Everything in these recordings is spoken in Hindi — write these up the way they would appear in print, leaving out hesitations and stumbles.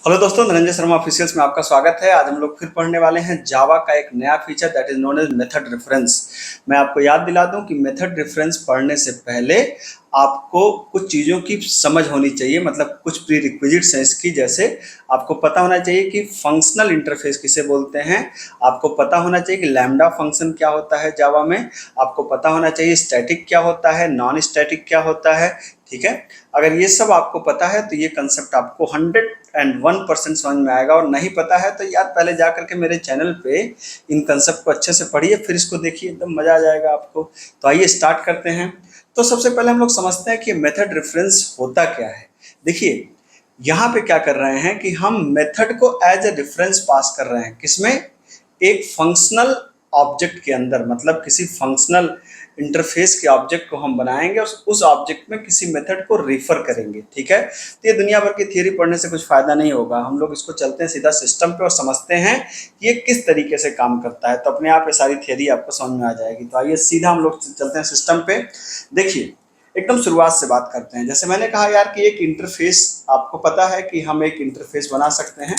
हेलो दोस्तों, धनंजय शर्मा ऑफिशियल्स में आपका स्वागत है। आज हम लोग फिर पढ़ने वाले हैं जावा का एक नया feature that is known as method reference. मैं आपको याद दिला दूं कि मेथड रेफरेंस पढ़ने से पहले आपको कुछ चीज़ों की समझ होनी चाहिए, मतलब कुछ प्री रिक्विजिट्स हैं इसकी। जैसे आपको पता होना चाहिए कि फंक्शनल इंटरफेस किसे बोलते हैं, आपको पता होना चाहिए कि लैम्डा फंक्शन क्या होता है जावा में, आपको पता होना चाहिए स्टैटिक क्या होता है, नॉन स्टैटिक क्या होता है। ठीक है, अगर ये सब आपको पता है तो ये कंसेप्ट आपको 101% समझ में आएगा। और नहीं पता है तो यार पहले जा करके मेरे चैनल पे इन कंसेप्ट को अच्छे से पढ़िए, फिर इसको देखिए, एकदम मजा आ जाएगा आपको। तो आइए स्टार्ट करते हैं। तो सबसे पहले हम लोग समझते हैं कि मेथड रेफरेंस होता क्या है। देखिए, यहाँ पे क्या कर रहे हैं कि हम मेथड को एज ए रेफरेंस पास कर रहे हैं। किसमें? एक फंक्शनल ऑब्जेक्ट के अंदर, मतलब किसी फंक्शनल इंटरफेस के ऑब्जेक्ट को हम बनाएंगे और उस ऑब्जेक्ट में किसी मेथड को रिफर करेंगे। ठीक है, तो ये दुनिया भर की थियरी पढ़ने से कुछ फायदा नहीं होगा। हम लोग इसको चलते हैं सीधा सिस्टम पे और समझते हैं कि ये किस तरीके से काम करता है, तो अपने आप ये सारी थियरी आपको समझ में आ जाएगी। तो आइए सीधा हम लोग चलते हैं सिस्टम पे। देखिए, एकदम शुरुआत से बात करते हैं। जैसे मैंने कहा यार कि एक इंटरफेस, आपको पता है कि हम एक इंटरफेस बना सकते हैं।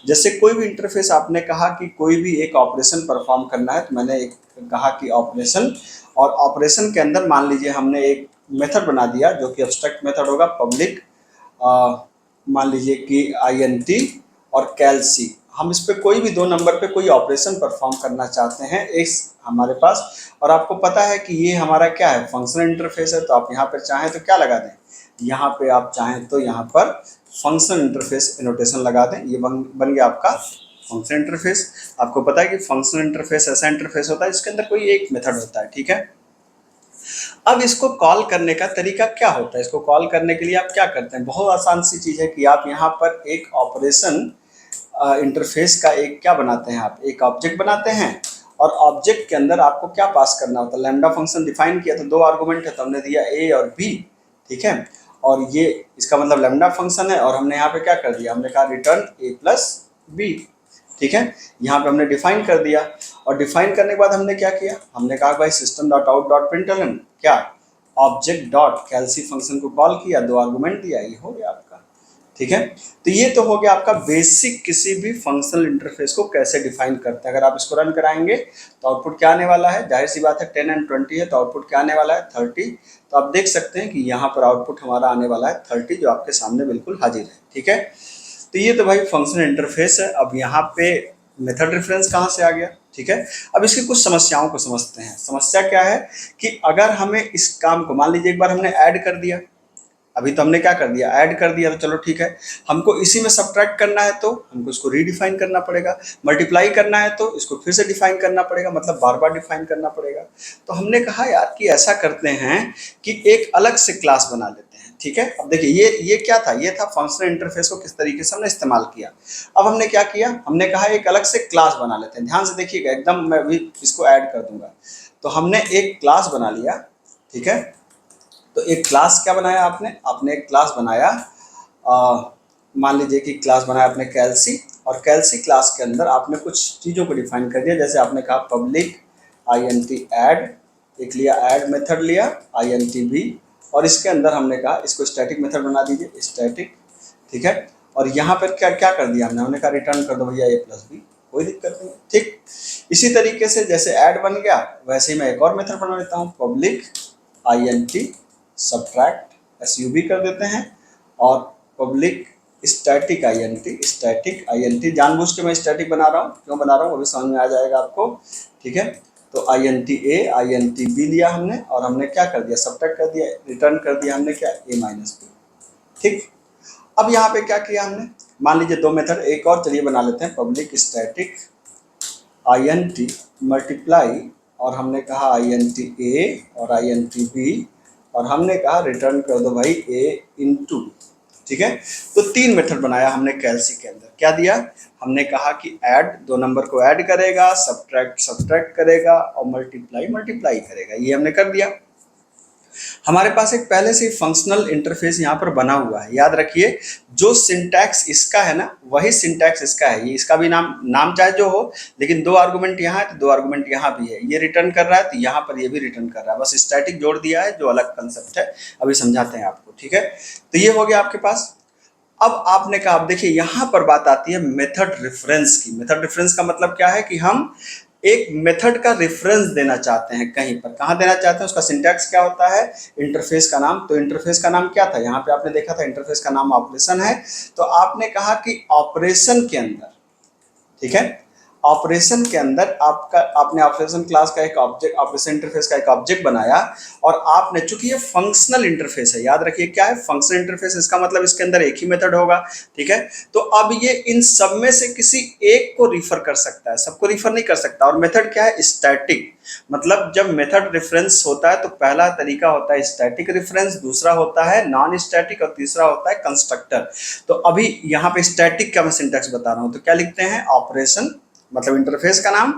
जैसे कोई भी इंटरफेस, आपने कहा कि कोई भी एक ऑपरेशन परफॉर्म करना है, तो मैंने एक कहा कि ऑपरेशन, और ऑपरेशन के अंदर मान लीजिए हमने एक मेथड बना दिया जो कि एब्स्ट्रैक्ट मेथड होगा, पब्लिक मान लीजिए कि INT और कैलसी। हम इस पे कोई भी दो नंबर पे कोई ऑपरेशन परफॉर्म करना चाहते हैं इस हमारे पास। और आपको पता है कि ये हमारा क्या है, फंक्शनल इंटरफेस है। तो आप यहाँ पर चाहें तो क्या लगा दें, यहाँ पे आप चाहें तो यहाँ पर फंक्शनल इंटरफेस एनोटेशन लगा दें। ये बन गया आपका फंक्शनल इंटरफेस। आपको पता है कि फंक्शनल इंटरफेस ऐसा इंटरफेस होता है जिसके अंदर कोई एक मेथड होता है। ठीक है, अब इसको कॉल करने का तरीका क्या होता है? इसको कॉल करने के लिए आप क्या करते हैं? बहुत आसान सी चीज़ है कि आप यहाँ पर एक ऑपरेशन इंटरफेस का एक क्या बनाते हैं, आप एक ऑब्जेक्ट बनाते हैं। और ऑब्जेक्ट के अंदर आपको क्या पास करना होता है? लैम्डा फंक्शन डिफाइन किया तो दो आर्गुमेंट है, तो हमने दिया A और B। ठीक है, और ये इसका मतलब लैम्डा फंक्शन है। और हमने यहाँ पे क्या कर दिया, हमने कहा रिटर्न A+B। ठीक है, यहाँ पे हमने डिफाइन कर दिया। और डिफाइन करने के बाद हमने क्या किया, हमने कहा भाई system dot out dot println क्या, ऑब्जेक्ट डॉट कैलसी फंक्शन को कॉल किया, दो आर्गुमेंट दिया, ये हो गया आपका। ठीक है, तो ये तो हो गया आपका बेसिक किसी भी फंक्शनल इंटरफेस को कैसे डिफाइन करते हैं। अगर आप इसको रन कराएंगे तो आउटपुट क्या आने वाला है, जाहिर सी बात है 10 और 20 है, तो आउटपुट क्या आने वाला है 30। तो आप देख सकते हैं कि यहाँ पर आउटपुट हमारा आने वाला है 30, जो आपके सामने बिल्कुल हाजिर है। ठीक है, तो ये तो भाई फंक्शनल इंटरफेस है। अब यहाँ पे मेथड रेफरेंस कहाँ से आ गया? ठीक है, अब इसकी कुछ समस्याओं को समझते हैं। समस्या क्या है कि अगर हमें इस काम को, मान लीजिए एक बार हमने ऐड कर दिया, अभी तो हमने क्या कर दिया, ऐड कर दिया, तो चलो ठीक है। हमको इसी में सब्ट्रैक्ट करना है तो हमको इसको रीडिफाइन करना पड़ेगा, मल्टीप्लाई करना है तो इसको फिर से डिफाइन करना पड़ेगा, मतलब बार बार डिफाइन करना पड़ेगा। तो हमने कहा यार कि ऐसा करते हैं कि एक अलग से क्लास बना लेते हैं। ठीक है, अब देखिए ये क्या था, ये था फंक्शनल इंटरफेस को किस तरीके से हमने इस्तेमाल किया। अब हमने क्या किया, हमने कहा एक अलग से क्लास बना लेते हैं। ध्यान से देखिएगा, एकदम मैं भी इसको ऐड कर दूंगा। तो हमने एक क्लास बना लिया। ठीक है, तो एक क्लास क्या बनाया आपने, आपने एक क्लास बनाया, मान लीजिए कि क्लास बनाया आपने कैलसी। और कैलसी क्लास के अंदर आपने कुछ चीज़ों को डिफाइन कर दिया। जैसे आपने कहा पब्लिक INT ऐड, एक लिया ऐड मेथड लिया INT भी, और इसके अंदर हमने कहा इसको स्टैटिक मेथड बना दीजिए, स्टैटिक। ठीक है, और यहाँ पर क्या क्या कर दिया हमने कहा रिटर्न कर दो भैया A+B, कोई दिक्कत नहीं। ठीक, इसी तरीके से जैसे ऐड बन गया वैसे ही मैं एक और मेथड बना लेता हूँ, पब्लिक INT सब्ट्रैक्ट SUB कर देते हैं, और पब्लिक स्टैटिक INT जानबूझ के मैं स्टैटिक बना रहा हूँ, क्यों बना रहा हूँ वो भी समझ में आ जाएगा आपको। ठीक है, तो INT A INT B लिया हमने, और हमने क्या कर दिया, सब्ट्रैक्ट कर दिया, रिटर्न कर दिया हमने क्या, A-B। ठीक, अब यहाँ पे क्या किया हमने, मान लीजिए दो मेथड एक और चलिए बना लेते हैं, पब्लिक स्टैटिक INT मल्टीप्लाई, और हमने कहा INT A और INT B, और हमने कहा रिटर्न कर दो भाई A/B। ठीक है, तो तीन मेथड बनाया हमने कैलसी के अंदर। क्या दिया, हमने कहा कि ऐड दो नंबर को ऐड करेगा, सब्ट्रैक्ट करेगा, और मल्टीप्लाई करेगा। ये हमने कर दिया। हमारे पास एक पहले से फंक्शनल इंटरफेस यहाँ पर बना हुआ है। याद रखिए, जो सिंटैक्स इसका है ना, वही सिंटैक्स इसका है। ये इसका भी नाम चाहे जो हो, लेकिन दो आर्गुमेंट यहाँ है तो दो आर्गुमेंट यहाँ भी है। ये रिटर्न कर रहा है तो यहाँ पर ये भी रिटर्न कर रहा है, बस स्टैटिक जोड़ दिया है जो अलग कंसेप्ट है, अभी समझाते हैं आपको। ठीक है, तो ये हो गया आपके पास। अब आपने कहा, अब देखिए यहाँ पर बात आती है मेथड रेफरेंस की। मेथड रेफरेंस का मतलब क्या है कि हम एक मेथड का रेफरेंस देना चाहते हैं कहीं पर। कहाँ देना चाहते हैं, उसका सिंटैक्स क्या होता है, इंटरफेस का नाम। तो इंटरफेस का नाम क्या था, यहाँ पे आपने देखा था इंटरफेस का नाम ऑपरेशन है। तो आपने कहा कि ऑपरेशन के अंदर, ठीक है, ऑपरेशन के अंदर आपका, आपने ऑपरेशन क्लास का एक ऑब्जेक्ट, ऑपरेशन इंटरफेस का एक ऑब्जेक्ट बनाया, और आपने, चूंकि ये फंक्शनल इंटरफेस है, याद रखिए क्या है फंक्शनल इंटरफेस, इसका मतलब इसके अंदर एक ही मेथड होगा, ठीक है। तो अब ये इन सब में से किसी एक को रिफर कर सकता है, सबको रिफर नहीं कर सकता। और मेथड क्या है, स्टैटिक। मतलब जब मेथड रेफरेंस होता है तो पहला तरीका होता है स्टैटिक रेफरेंस, दूसरा होता है नॉन स्टैटिक, और तीसरा होता है कंस्ट्रक्टर। तो अभी यहाँ पे स्टैटिक का मैं सिंटैक्स बता रहा हूँ। तो क्या लिखते हैं, ऑपरेशन मतलब इंटरफेस का नाम,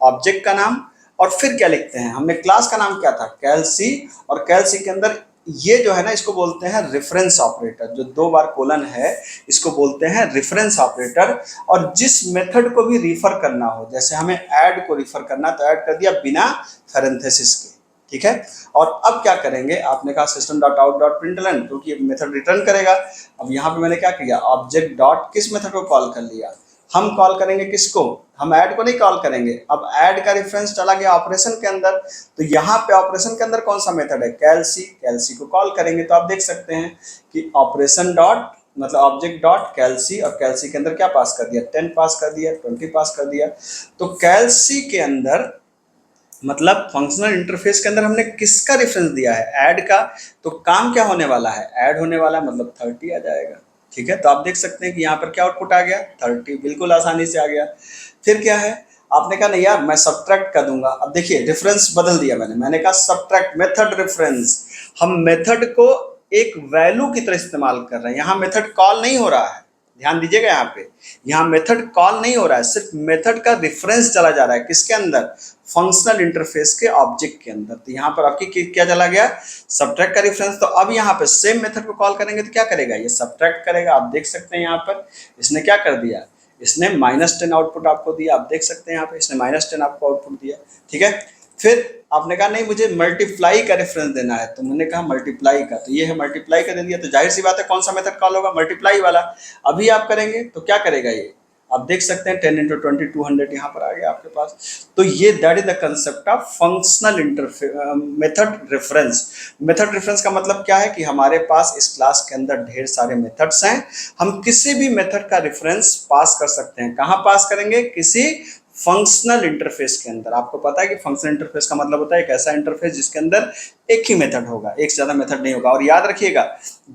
ऑब्जेक्ट का नाम, और फिर क्या लिखते हैं, हमने क्लास का नाम क्या था, कैलसी। और कैलसी के अंदर ये जो है ना, इसको बोलते हैं रेफरेंस ऑपरेटर। जो 2 बार कोलन है, इसको बोलते हैं रेफरेंस ऑपरेटर। और जिस मेथड को भी रिफर करना हो, जैसे हमें ऐड को रिफर करना, तो ऐड कर दिया बिना पैरेंथेसिस के, ठीक है। और अब क्या करेंगे, आपने कहा system dot out dot println, क्योंकि ये मेथड रिटर्न करेगा। अब यहाँ पे मैंने क्या किया, ऑब्जेक्ट डॉट किस मेथड को कॉल कर लिया, हम कॉल करेंगे किसको, हम ऐड को नहीं कॉल करेंगे। अब ऐड का रेफरेंस चला गया ऑपरेशन के अंदर, तो यहाँ पे ऑपरेशन के अंदर कौन सा मेथड है, कैलसी। कैलसी को कॉल करेंगे, तो आप देख सकते हैं कि ऑपरेशन डॉट मतलब ऑब्जेक्ट डॉट कैलसी, और कैलसी के अंदर क्या पास कर दिया, 10 पास कर दिया, 20 पास कर दिया। तो कैलसी के अंदर मतलब फंक्शनल इंटरफेस के अंदर हमने किसका रेफरेंस दिया है, ऐड का। तो काम क्या होने वाला है, ऐड होने वाला है, मतलब 30 आ जाएगा, ठीक है। तो आप देख सकते हैं कि यहाँ पर क्या आउटपुट आ गया, 30, बिल्कुल आसानी से आ गया। फिर क्या है, आपने कहा नहीं यार मैं सब्ट्रैक्ट कर दूंगा। अब देखिए रेफरेंस बदल दिया मैंने कहा सब्ट्रैक्ट मेथड रेफरेंस। हम मेथड को एक वैल्यू की तरह इस्तेमाल कर रहे हैं, यहाँ मेथड कॉल नहीं हो रहा है, ध्यान दीजिएगा। यहाँ मेथड कॉल नहीं हो रहा है, सिर्फ मेथड का रेफरेंस चला जा रहा है किसके अंदर, फंक्शनल इंटरफेस के ऑब्जेक्ट के अंदर। तो यहाँ पर आपकी क्या चला गया, सब्ट्रैक्ट का रेफरेंस। तो अब यहाँ पे सेम मेथड को कॉल करेंगे तो क्या करेगा, ये सब्ट्रैक्ट करेगा। आप देख सकते हैं यहाँ पर इसने क्या कर दिया, इसने -10 आउटपुट आपको दिया। आप देख सकते हैं यहाँ पे इसने -10 आपको आउटपुट दिया, ठीक है। फिर आपने कहा नहीं मुझे मल्टीप्लाई का रेफरेंस देना है, तो मैंने कहा मल्टीप्लाई का, तो ये है मल्टीप्लाई का दे दिया। तो जाहिर सी बात है कौन सा मेथड कॉल होगा, मल्टीप्लाई वाला। अभी आप करेंगे तो क्या करेगा ये, आप देख सकते हैं 10 × 20 200 यहाँ पर आ गया आपके पास। तो ये that is the concept of functional method reference. Method reference का मतलब क्या है कि हमारे पास इस क्लास के अंदर ढेर सारे मेथड्स हैं, हम किसी भी मेथड का रेफरेंस पास कर सकते हैं। कहाँ पास करेंगे, किसी फंक्शनल इंटरफेस के अंदर। आपको पता है कि फंक्शनल इंटरफेस का मतलब होता है एक ऐसा इंटरफेस जिसके अंदर एक ही मेथड होगा, एक से ज्यादा मेथड नहीं होगा। और याद रखिएगा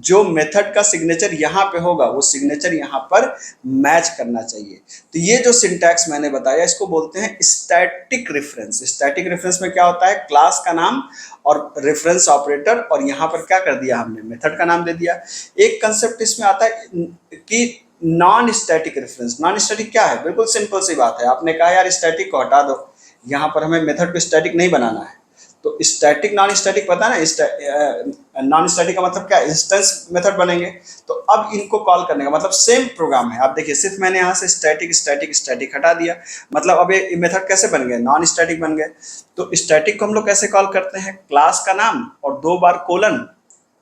जो मेथड का सिग्नेचर यहाँ पे होगा वो सिग्नेचर यहाँ पर मैच करना चाहिए। तो ये जो सिंटैक्स मैंने बताया इसको बोलते हैं स्टैटिक रेफरेंस। स्टैटिक रेफरेंस में क्या होता है, क्लास का नाम और रेफरेंस ऑपरेटर, और यहाँ पर क्या कर दिया हमने, मेथड का नाम दे दिया। एक कंसेप्ट इसमें आता है कि non static reference. Non static क्या है, बिल्कुल सिंपल सी बात है। आपने कहा यार स्टैटिक को हटा दो, यहाँ पर हमें मेथड को स्टैटिक नहीं बनाना है। तो स्टैटिक नॉन स्टैटिक पता है ना, नॉन स्टैटिक का मतलब क्या, इंस्टेंस मेथड बनेंगे। तो अब इनको कॉल करने का मतलब सेम प्रोग्राम है। आप देखिए सिर्फ मैंने यहाँ से स्टैटिक स्टैटिक स्टैटिक हटा दिया, मतलब अब ये मेथड कैसे बन गए, नॉन स्टैटिक बन गए। तो स्टैटिक को हम लोग कैसे कॉल करते हैं, क्लास का नाम और 2 बार कोलन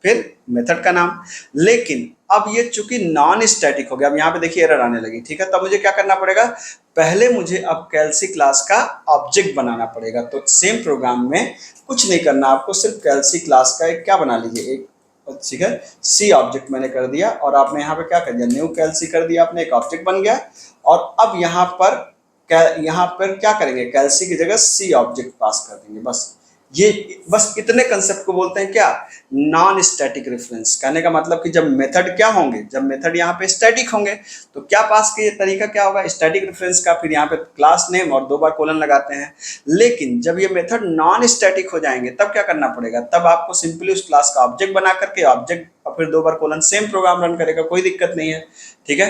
फिर मेथड का नाम। लेकिन अब ये चूंकि नॉन स्टैटिक हो गया, अब यहाँ पे देखिए एरर आने लगी, ठीक है। तब मुझे क्या करना पड़ेगा, पहले मुझे अब कैलसी क्लास का ऑब्जेक्ट बनाना पड़ेगा। तो सेम प्रोग्राम में कुछ नहीं करना आपको, सिर्फ कैलसी क्लास का एक क्या बना लीजिए, एक, ठीक है, सी ऑब्जेक्ट मैंने कर दिया। और आपने यहाँ पे क्या कर दिया, न्यू कैलसी कर दिया, आपने एक ऑब्जेक्ट बन गया। और अब यहाँ पर क्या करेंगे, कैलसी की जगह सी ऑब्जेक्ट पास कर देंगे, बस। ये बस इतने कंसेप्ट को बोलते हैं क्या, नॉन स्टैटिक रेफरेंस। कहने का मतलब कि जब मेथड क्या होंगे, जब मेथड यहाँ पे स्टैटिक होंगे तो क्या पास के तरीका क्या होगा, स्टैटिक रेफरेंस का। फिर यहाँ पे क्लास नेम और 2 बार कोलन लगाते हैं। लेकिन जब ये मेथड नॉन स्टैटिक हो जाएंगे तब क्या करना पड़ेगा, तब आपको सिंपली उस क्लास का ऑब्जेक्ट बना करके ऑब्जेक्ट और फिर 2 बार कोलन, सेम प्रोग्राम रन करेगा, कोई दिक्कत नहीं है, ठीक है।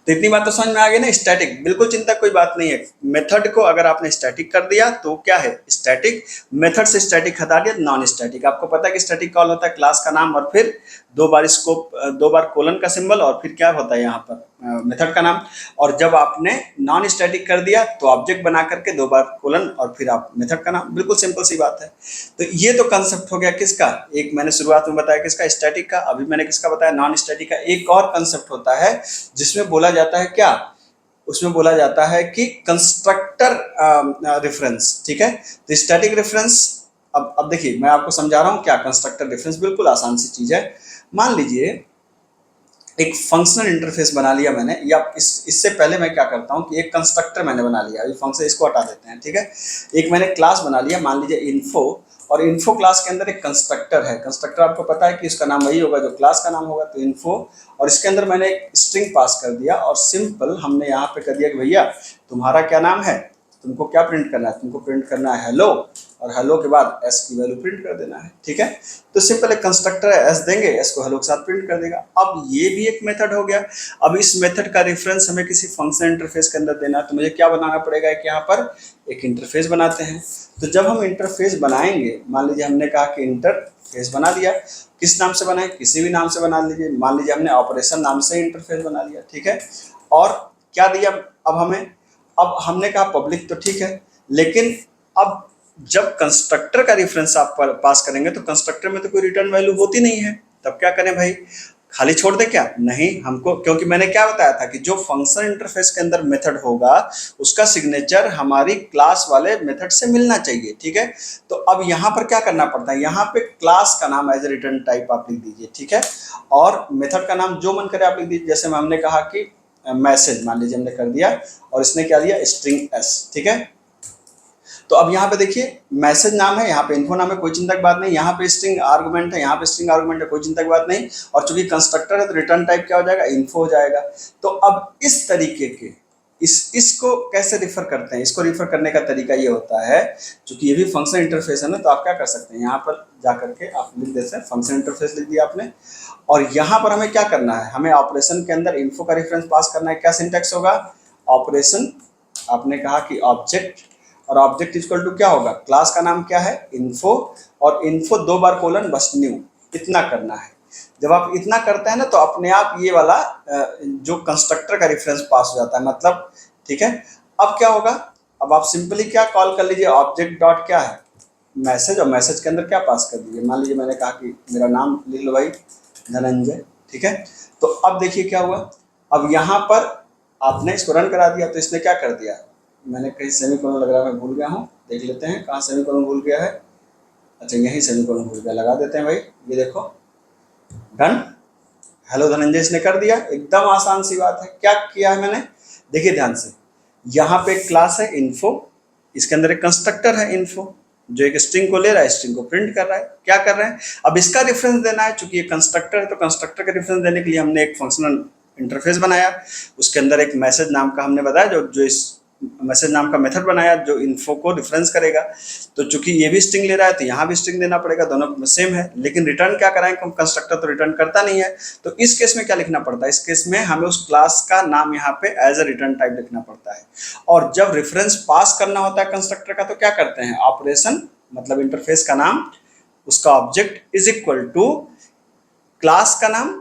तो इतनी बात तो समझ में आ गई ना, स्टैटिक, बिल्कुल चिंता कोई बात नहीं है। मेथड को अगर आपने स्टैटिक कर दिया तो क्या है, स्टैटिक। मेथड से स्टैटिक हटा दिया, नॉन स्टैटिक। आपको पता है कि स्टैटिक कॉल होता है क्लास का नाम और फिर दो बार इसको दो बार कोलन का सिंबल और फिर क्या होता है यहाँ पर मेथड का नाम। और जब आपने नॉन स्टैटिक कर दिया तो ऑब्जेक्ट बना करके दो बार कोलन और फिर आप मेथड का नाम। बिल्कुल सिंपल सी बात है। तो ये तो कंसेप्ट हो गया किसका, एक मैंने शुरुआत में बताया किसका, स्टैटिक का। अभी मैंने किसका बताया, नॉन स्टैटिक का। एक और कंसेप्ट होता है जिसमें बोला जाता है क्या, उसमें बोला जाता है कि कंस्ट्रक्टर रेफरेंस। ठीक है, तो स्टैटिक रेफरेंस, अब देखिए मैं आपको समझा रहा हूँ क्या कंस्ट्रक्टर रेफरेंस। बिल्कुल आसान सी चीज है। मान लीजिए एक फंक्शनल इंटरफेस बना लिया मैंने, या इससे पहले मैं क्या करता हूँ कि एक कंस्ट्रक्टर मैंने बना लिया। अभी फंक्शन इसको हटा देते हैं, ठीक है। एक मैंने क्लास बना लिया, मान लीजिए इन्फो, और इन्फो क्लास के अंदर एक कंस्ट्रक्टर है। कंस्ट्रक्टर आपको पता है कि इसका नाम वही होगा जो क्लास का नाम होगा, तो इन्फो। और इसके अंदर मैंने एक स्ट्रिंग पास कर दिया और सिंपल हमने यहाँ पे कर दिया कि भैया तुम्हारा क्या नाम है, तुमको क्या प्रिंट करना है, तुमको प्रिंट करना है हेलो, और हेलो के बाद एस की वैल्यू प्रिंट कर देना है। ठीक है, तो सिंपल एक कंस्ट्रक्टर है, एस देंगे, एस को हेलो के साथ प्रिंट कर देगा। अब ये भी एक मेथड हो गया। अब इस मेथड का रेफरेंस हमें किसी फंक्शन इंटरफेस के अंदर देना है, तो मुझे क्या बनाना पड़ेगा कि यहाँ पर एक इंटरफेस बनाते हैं। तो जब हम इंटरफेस बनाएंगे, मान लीजिए हमने कहा कि इंटरफेस बना दिया, किस नाम से बनाए, किसी भी नाम से बना लीजिए। मान लीजिए हमने ऑपरेशन नाम से इंटरफेस बना लिया, ठीक है। और क्या दिया अब हमें, अब हमने कहा पब्लिक, तो ठीक है, लेकिन अब जब कंस्ट्रक्टर का रेफरेंस आप पास करेंगे तो कंस्ट्रक्टर में तो कोई रिटर्न वैल्यू होती नहीं है, तब क्या करें भाई, खाली छोड़ दे क्या, नहीं हमको, क्योंकि मैंने क्या बताया था कि जो फंक्शन इंटरफेस के अंदर मेथड होगा उसका सिग्नेचर हमारी क्लास वाले मेथड से मिलना चाहिए। ठीक है, तो अब यहाँ पर क्या करना पड़ता है, यहाँ पे क्लास का नाम एज ए रिटर्न टाइप आप लिख दीजिए, ठीक है। और मेथड का नाम जो मन करे आप लिख दीजिए। जैसे हमने कहा कि मैसेज, मान लीजिए हमने कर दिया और इसने क्या दिया, स्ट्रिंग एस, ठीक है। तो अब यहाँ पे देखिए मैसेज नाम है, यहाँ पे इन्फो नाम है, कोई चिंता की बात नहीं। यहाँ पे स्ट्रिंग आर्गुमेंट है, यहाँ पे स्ट्रिंग आर्गुमेंट है, कोई चिंता की बात नहीं। और चूंकि कंस्ट्रक्टर है तो रिटर्न टाइप क्या हो जाएगा, इन्फो हो जाएगा। तो अब इस तरीके के इसको कैसे रिफर करते हैं, इसको रिफर करने का तरीका ये होता है, चूंकि ये भी फंक्शन इंटरफेस है ना, तो आप क्या कर सकते हैं, यहाँ पर जाकर के आप लिख देते हैं फंक्शन इंटरफेस, लिख दिया आपने। और यहाँ पर हमें क्या करना है, हमें ऑपरेशन के अंदर इन्फो का रेफरेंस पास करना है। क्या सिंटैक्स होगा, ऑपरेशन, आपने कहा कि ऑब्जेक्ट, और ऑब्जेक्ट इक्वल टू क्या होगा, क्लास का नाम क्या है, इन्फो, और इन्फो दो बार कोलन बस न्यू, इतना करना है। जब आप इतना करते हैं ना तो अपने आप ये वाला जो कंस्ट्रक्टर का रेफरेंस पास हो जाता है, मतलब ठीक है। अब क्या होगा, अब आप सिंपली क्या कॉल कर लीजिए, ऑब्जेक्ट डॉट क्या है, मैसेज, और मैसेज के अंदर क्या पास कर दीजिए, मान लीजिए मैंने कहा कि मेरा नाम लिख लो भाई धनंजय, ठीक है। तो अब देखिए क्या हुआ, अब यहाँ पर आपने इसको रन करा दिया तो इसने क्या कर दिया, मैंने कहीं सेमीकोलन लग रहा है, मैं भूल गया हूँ, देख लेते हैं कहाँ सेमीकोलन भूल गया है। अच्छा यहीं सेमीकोलन भूल गया, लगा देते हैं भाई, ये देखो डन, हेलो धनंजय इसने कर दिया। एकदम आसान सी बात है। क्या किया है मैंने, देखिए ध्यान से, यहाँ पे एक क्लास है इन्फो, इसके अंदर एक कंस्ट्रक्टर है इन्फो जो एक स्ट्रिंग को ले रहा है, स्ट्रिंग को प्रिंट कर रहा है। क्या कर रहे हैं, अब इसका रेफरेंस देना है, चूंकि ये कंस्ट्रक्टर है तो कंस्ट्रक्टर का रेफरेंस देने के लिए हमने एक फंक्शनल इंटरफेस बनाया, उसके अंदर एक मैसेज नाम का हमने बताया जो इस मैसेज नाम का मेथड बनाया जो इन्फो को डिफरेंस करेगा। तो चूंकि ये भी स्ट्रिंग ले रहा है तो यहाँ भी स्ट्रिंग देना पड़ेगा, दोनों सेम है, लेकिन रिटर्न क्या कराएंगे हम, कंस्ट्रक्टर तो रिटर्न करता नहीं है। तो इस केस में क्या लिखना पड़ता है, इस केस में हमें उस क्लास का नाम यहाँ पे एज ए रिटर्न टाइप लिखना पड़ता है। और जब रेफरेंस पास करना होता है कंस्ट्रक्टर का तो क्या करते हैं, ऑपरेशन, मतलब इंटरफेस का नाम, उसका object is equal to class का नाम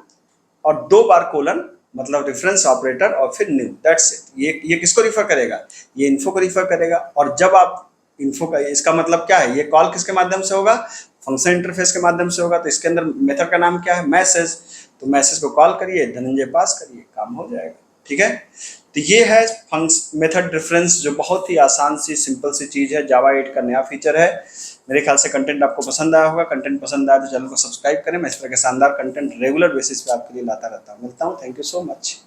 और दो बार कोलन, मतलब रेफरेंस ऑपरेटर और फिर न्यू, दैट्स इट। ये किसको रिफर करेगा, ये इन्फो को रिफर करेगा। और जब आप इन्फो का, इसका मतलब क्या है, ये कॉल किसके माध्यम से होगा, फंक्शन इंटरफेस के माध्यम से होगा। तो इसके अंदर मेथड का नाम क्या है, मैसेज, तो मैसेज को कॉल करिए, धनंजय पास करिए, काम हो जाएगा। ठीक है, तो ये है मेथड रेफरेंस, जो बहुत ही आसान सी सिंपल सी चीज़ है, जावा 8 का नया फीचर है। मेरे ख्याल से कंटेंट आपको पसंद आया होगा। कंटेंट पसंद आया तो चैनल को सब्सक्राइब करें, मैं इस तरह के शानदार कंटेंट रेगुलर बेसिस पे आपके लिए लाता रहता हूँ। मिलता हूँ, थैंक यू सो मच।